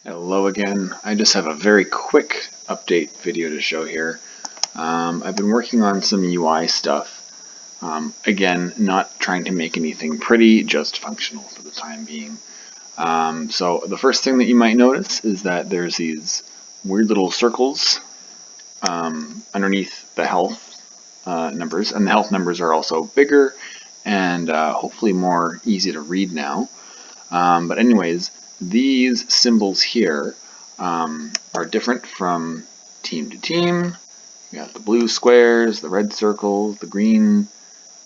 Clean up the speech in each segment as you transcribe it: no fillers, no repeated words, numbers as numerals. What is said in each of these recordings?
Hello again. I just have a very quick update video to show here. I've been working on some UI stuff. Again, not trying to make anything pretty, just functional for the time being. So the first thing that you might notice is that there's these weird little circles underneath the health numbers, and the health numbers are also bigger and hopefully more easy to read now. But anyways, these symbols here are different from team to team. You got the blue squares, the red circles, the green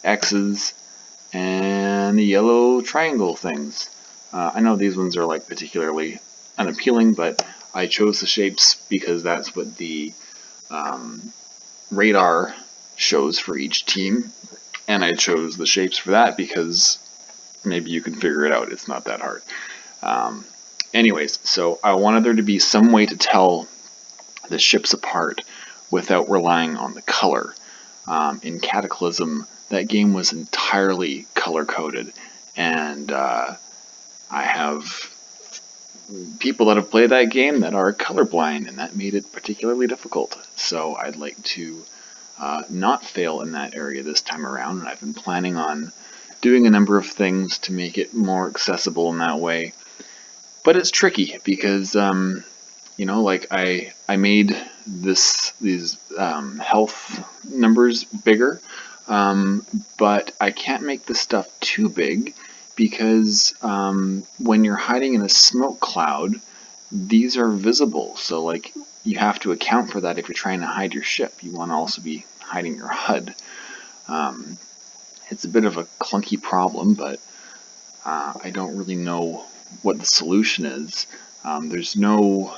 X's, and the yellow triangle things. I know these ones are like particularly unappealing, but I chose the shapes because that's what the radar shows for each team, and I chose the shapes for that because maybe you can figure it out. It's not that hard. Anyways, so I wanted there to be some way to tell the ships apart without relying on the color. In Cataclysm, that game was entirely color-coded, and I have people that have played that game that are colorblind, and that made it particularly difficult. So I'd like to not fail in that area this time around, and I've been planning on doing a number of things to make it more accessible in that way. But it's tricky because, you know, like I made these health numbers bigger, but I can't make this stuff too big because when you're hiding in a smoke cloud, these are visible. So like you have to account for that if you're trying to hide your ship. You want to also be hiding your HUD. It's a bit of a clunky problem, but I don't really know what the solution is. There's no...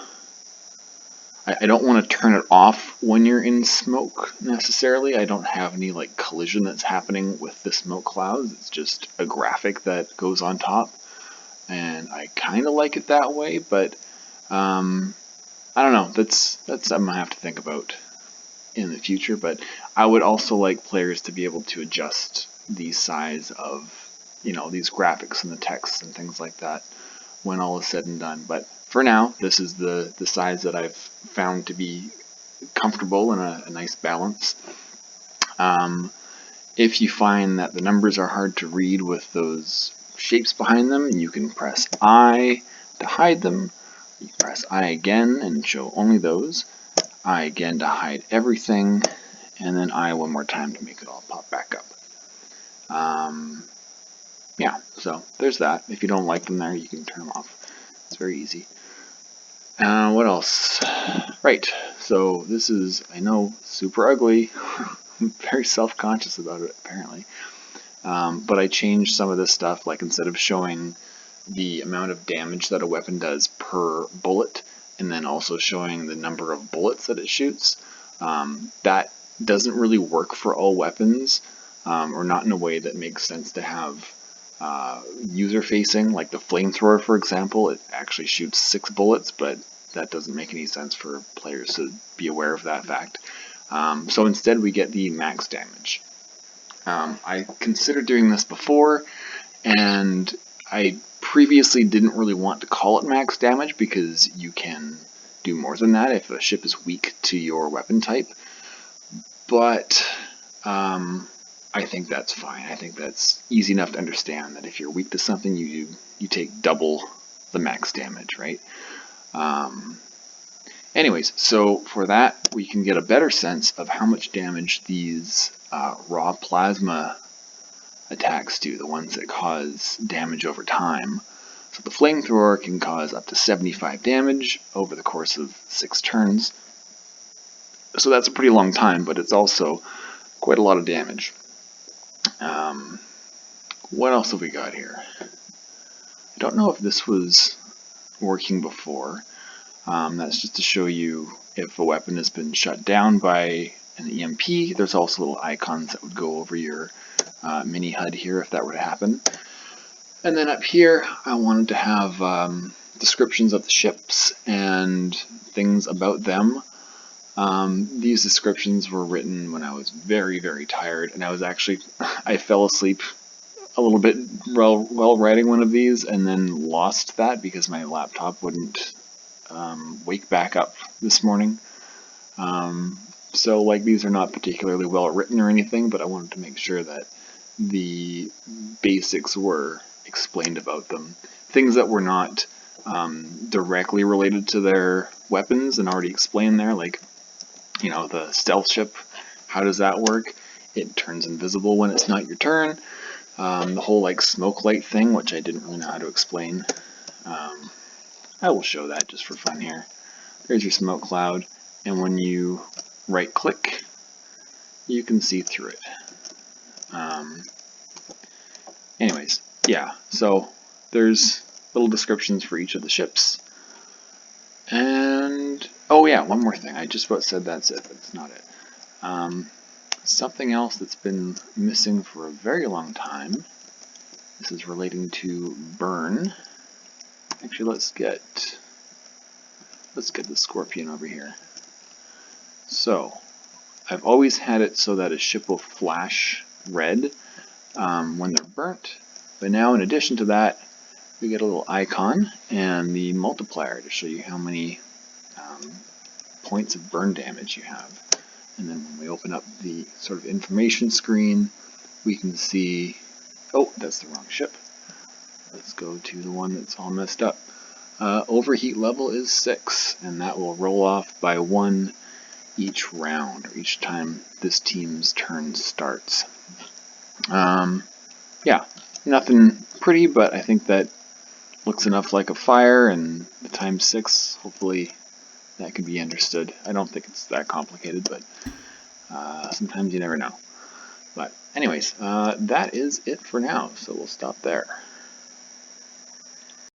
I don't want to turn it off when you're in smoke necessarily. I don't have any like collision that's happening with the smoke clouds. It's just a graphic that goes on top, and I kind of like it that way, but I don't know. That's something I have to think about in the future. But I would also like players to be able to adjust the size of, you know, these graphics and the text and things like that when all is said and done. But for now, this is the size that I've found to be comfortable and a nice balance. If you find that the numbers are hard to read with those shapes behind them, you can press I to hide them. You can press I again and show only those. I again to hide everything, and then I one more time to make it all pop back up. Yeah, so there's that. If you don't like them there, you can turn them off. It's very easy. What else? Right, so this is, I know, super ugly. I'm very self-conscious about it, apparently. But I changed some of this stuff, like instead of showing the amount of damage that a weapon does per bullet, and then also showing the number of bullets that it shoots, that doesn't really work for all weapons, or not in a way that makes sense to have user-facing. Like the flamethrower, for example, it actually shoots 6 bullets, but that doesn't make any sense for players to be aware of that fact. So instead we get the max damage. I considered doing this before, and I previously didn't really want to call it max damage because you can do more than that if a ship is weak to your weapon type, but I think that's fine. I think that's easy enough to understand that if you're weak to something, you take double the max damage, right? Anyways, so for that, we can get a better sense of how much damage these raw plasma attacks do, the ones that cause damage over time. So the flamethrower can cause up to 75 damage over the course of 6 turns. So that's a pretty long time, but it's also quite a lot of damage. What else have we got here? I don't know if this was working before. That's just to show you if a weapon has been shut down by an EMP. There's also little icons that would go over your mini HUD here if that were to happen. And then up here, I wanted to have descriptions of the ships and things about them. These descriptions were written when I was very, very tired, and I fell asleep a little bit while writing one of these, and then lost that because my laptop wouldn't wake back up this morning. So like these are not particularly well written or anything, but I wanted to make sure that the basics were explained about them. Things that were not directly related to their weapons and already explained there, like, you know, the stealth ship, how does that work? It turns invisible when it's not your turn. The whole like smoke light thing, which I didn't really know how to explain. I will show that just for fun here. There's your smoke cloud, and when you right click, you can see through it. Anyways, yeah, so there's little descriptions for each of the ships. And, oh yeah, one more thing. I just about said that's it, but it's not it. Something else that's been missing for a very long time. This is relating to burn. Actually, let's get the Scorpion over here. So, I've always had it so that a ship will flash red when they're burnt, but now in addition to that, we get a little icon and the multiplier to show you how many points of burn damage you have. And then when we open up the sort of information screen, we can see, oh, that's the wrong ship. Let's go to the one that's all messed up. Overheat level is 6, and that will roll off by 1 each round, or each time this team's turn starts. Yeah, nothing pretty, but I think that looks enough like a fire, and the times 6, hopefully that can be understood. I don't think it's that complicated, but sometimes you never know. But anyways, that is it for now, so we'll stop there.